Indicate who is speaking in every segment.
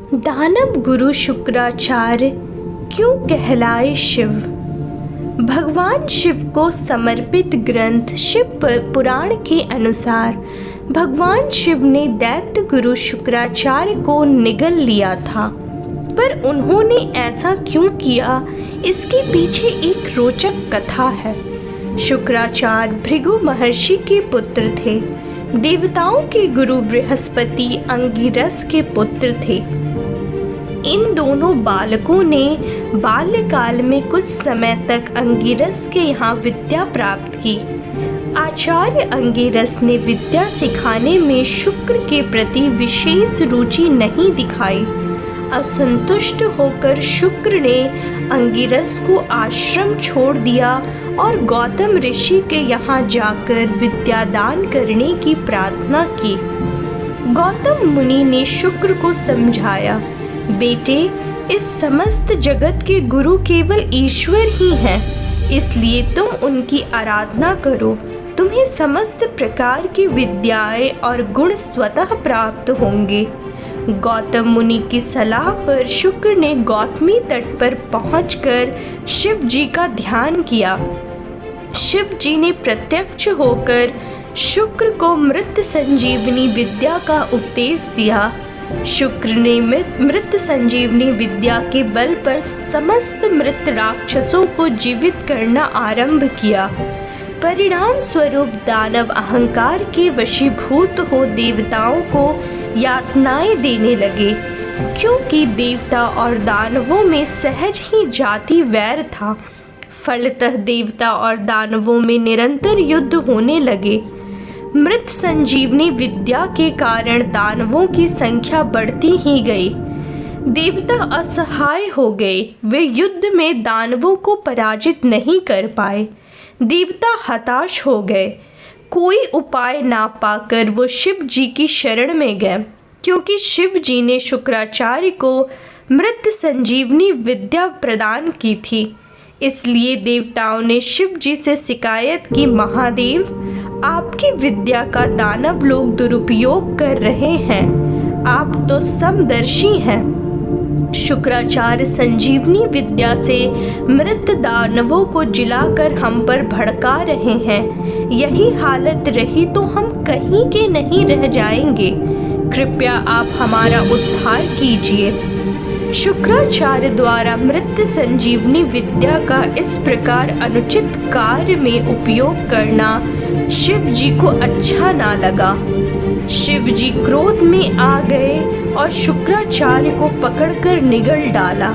Speaker 1: दानव गुरु शुक्राचार्य क्यों कहलाए शिव? भगवान शिव को समर्पित ग्रंथ शिव पुराण के अनुसार भगवान शिव ने दैत्य गुरु शुक्राचार्य को निगल लिया था, पर उन्होंने ऐसा क्यों किया, इसके पीछे एक रोचक कथा है। शुक्राचार्य भृगु महर्षि के पुत्र थे। देवताओं के गुरु बृहस्पति अंगिरस के पुत्र थे। इन दोनों बालकों ने बाल्यकाल में कुछ समय तक अंगिरस के यहाँ विद्या प्राप्त की। आचार्य अंगिरस ने विद्या सिखाने में शुक्र के प्रति विशेष रुचि नहीं दिखाई। असंतुष्ट होकर शुक्र ने अंगिरस को आश्रम छोड़ दिया और गौतम ऋषि के यहाँ जाकर विद्यादान करने की प्रार्थना की। गौतम मुनि ने शुक्र को समझाया, बेटे, इस समस्त जगत के गुरु केवल ईश्वर ही हैं, इसलिए तुम उनकी आराधना करो। तुम्हें समस्त प्रकार की विद्याएं और गुण स्वतः प्राप्त होंगे। गौतम मुनि की सलाह पर शुक्र ने गौतमी तट पर पहुंचकर शिव जी का ध्यान किया। शिव जी ने प्रत्यक्ष होकर शुक्र को मृत संजीवनी विद्या का उपदेश दिया। शुक्र ने मृत संजीवनी विद्या के बल पर समस्त मृत राक्षसों को जीवित करना आरंभ किया। परिणाम स्वरूप दानव अहंकार के वशीभूत हो देवताओं को यातनाएं देने लगे, क्योंकि देवता और दानवों में सहज ही जाति वैर था। फलतः देवता और दानवों में निरंतर युद्ध होने लगे। मृत संजीवनी विद्या के कारण दानवों की संख्या बढ़ती ही गई। देवता असहाय हो गए। वे युद्ध में दानवों को पराजित नहीं कर पाए। देवता हताश हो गए। कोई उपाय ना पाकर वो शिव जी की शरण में गए, क्योंकि शिव जी ने शुक्राचार्य को मृत संजीवनी विद्या प्रदान की थी। इसलिए देवताओं ने शिव जी से शिकायत की, महादेव, आपकी विद्या का दानव लोग दुरुपयोग कर रहे हैं। आप तो समदर्शी हैं। शुक्राचार्य संजीवनी विद्या से मृत दानवों को जिलाकर हम पर भड़का रहे हैं। यही हालत रही तो हम कहीं के नहीं रह जाएंगे। कृपया आप हमारा उद्धार कीजिए। शुक्राचार्य द्वारा मृत संजीवनी विद्या का इस प्रकार अनुचित कार्य में उपयोग करना शिव जी को अच्छा ना लगा। शिव जी क्रोध में आ गए और शुक्राचार्य को पकड़कर निगल डाला।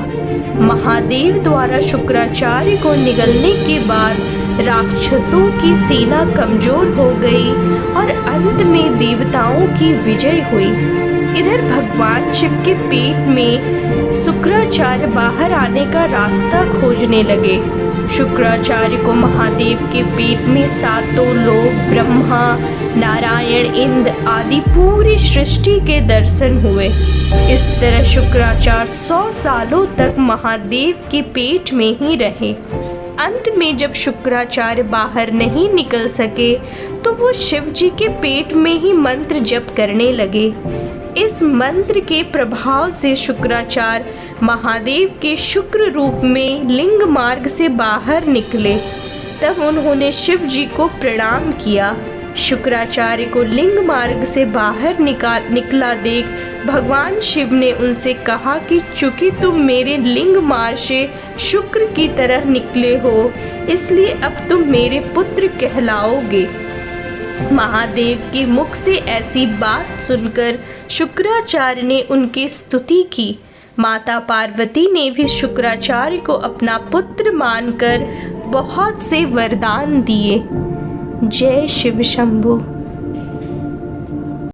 Speaker 1: महादेव द्वारा शुक्राचार्य को निगलने के बाद राक्षसों की सेना कमजोर हो गई और अंत में देवताओं की विजय हुई। इधर भगवान शिव के पेट में शुक्राचार्य बाहर आने का रास्ता खोजने लगे। शुक्राचार्य को महादेव के पेट में सातों लोक, ब्रह्मा, नारायण, इंद्र आदि पूरी सृष्टि के दर्शन हुए। इस तरह शुक्राचार्य 100 सालों तक महादेव के पेट में ही रहे। अंत में जब शुक्राचार्य बाहर नहीं निकल सके तो वो शिव जी के पेट में ही मंत्र जप करने लगे। इस मंत्र के प्रभाव से शुक्राचार्य महादेव के शुक्र रूप में लिंग मार्ग से बाहर निकले। तब उन्होंने शिव जी को प्रणाम किया। शुक्राचार्य को लिंग मार्ग से बाहर निकला देख भगवान शिव ने उनसे कहा कि चूंकि तुम मेरे लिंग मार्ग से शुक्र की तरह निकले हो, इसलिए अब तुम मेरे पुत्र कहलाओगे। महादेव के मुख से ऐसी बात सुनकर शुक्राचार्य ने उनकी स्तुति की। माता पार्वती ने भी शुक्राचार्य को अपना पुत्र मानकर बहुत से वरदान दिए। जय शिव शंभु।